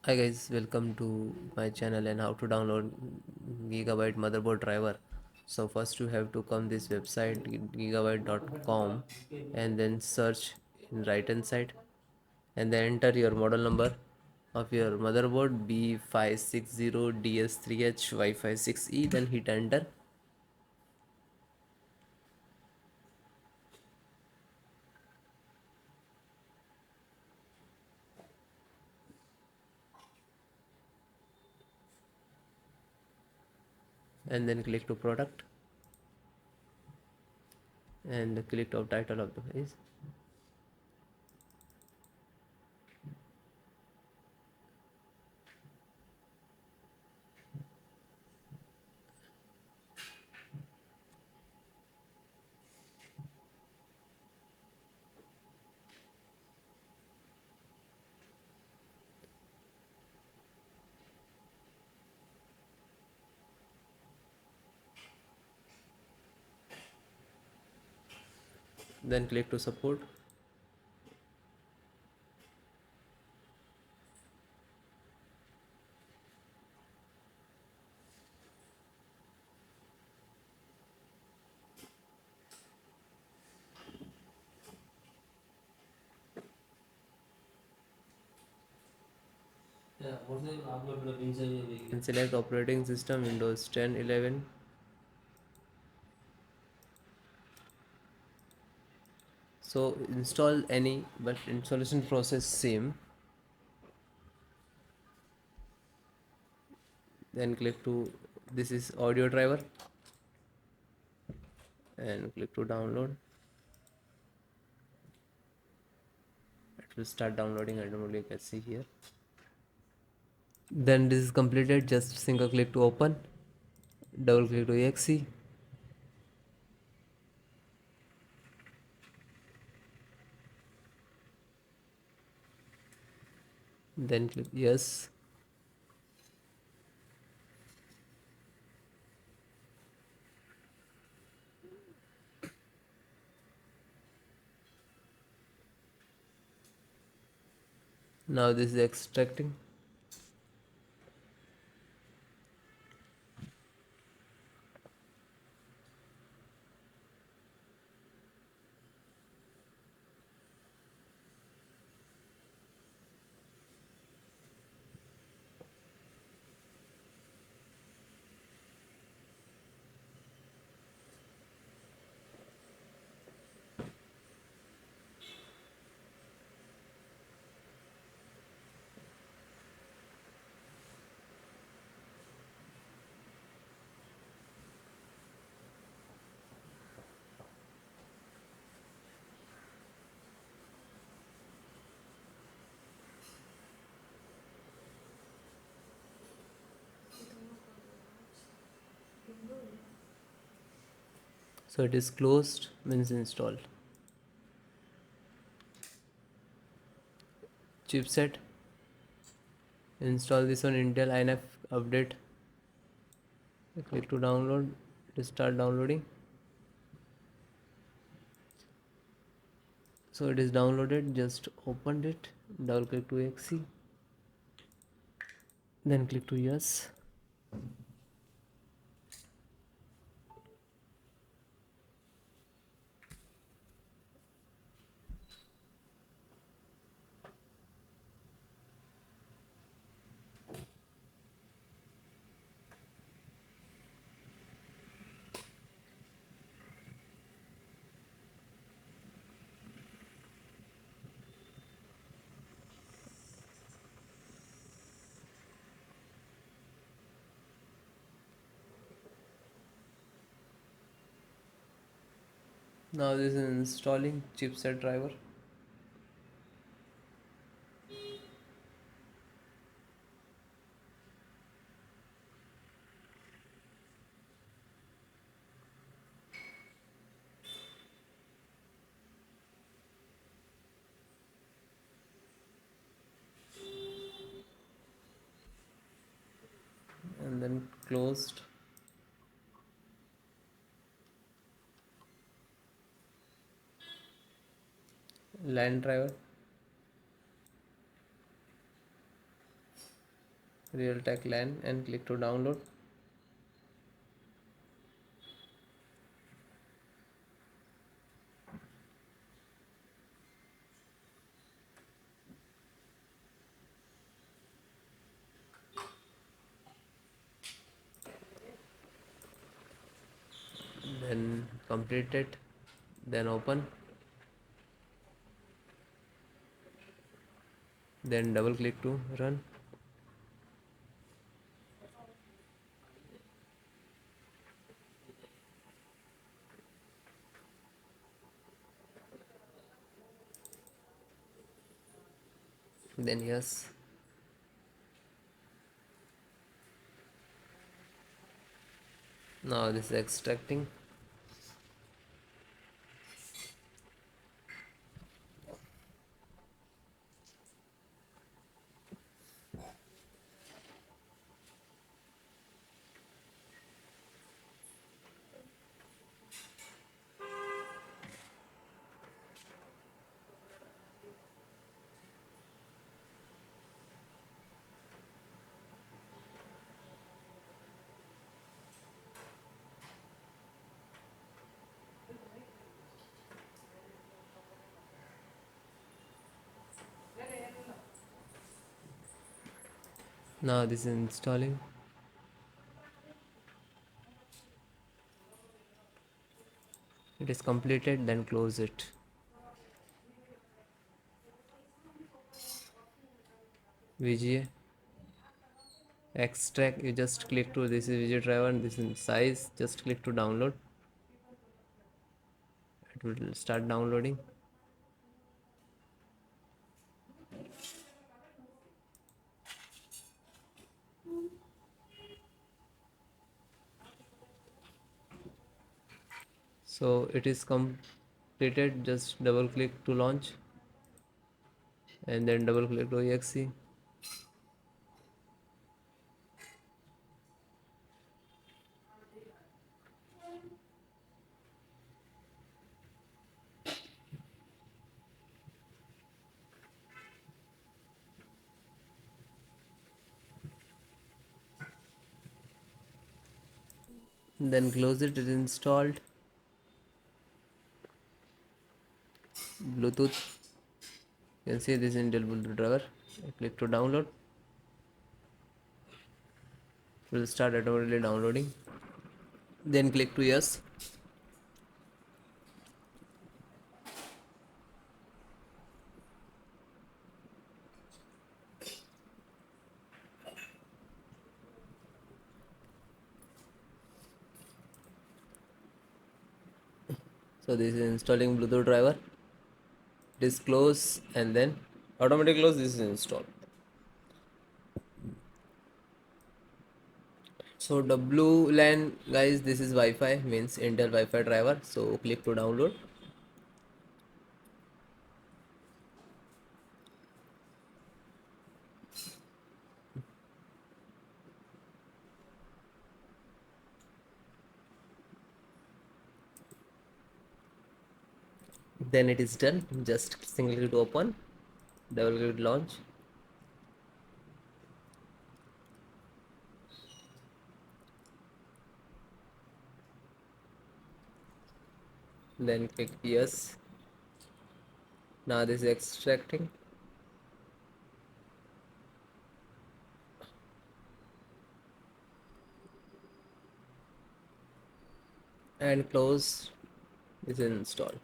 Hi guys, welcome to my channel and how to download Gigabyte motherboard driver. So first you have to come this website gigabyte.com and then search in right hand side and then enter your model number of your motherboard B860 DS3H WIFI6E, then hit enter. And then click to product and click to title of the page. Then click to support. And select operating system Windows 10, 11. So install any, but installation process same. Then click to, this is audio driver, and click to download. It will start downloading. I don't know, you can see here. Then this is completed. Just single click to open, double click to exe, then click yes. Now this is extracting. So it is closed, means installed. Chipset, install this on Intel INF update. Click to download. To start downloading. So it is downloaded. Just opened it. Double click to exe. Then click to yes. Now this is installing chipset driver. And then closed. LAN driver. Realtek LAN and click to download. Then complete it, then open, then double click to run. Then yes. Now this is extracting. Now this is installing. It is completed, then close it. VGA extract, you just click to, this is VGA driver and this is size, just click to download. It will start downloading. So it is completed, just double click to launch and then double click to exe. Then close it, it is installed. Bluetooth, you can see this Intel Bluetooth driver. I click to download. It will start automatically downloading. Then click to yes. So this is installing Bluetooth driver. It is close and then automatic close, this is installed. So WLAN guys, this is Wi-Fi, means Intel Wi-Fi driver. So click to download. Then it is done. Just single click to open, double click to launch. Then click yes. Now this is extracting. And close, this is installed.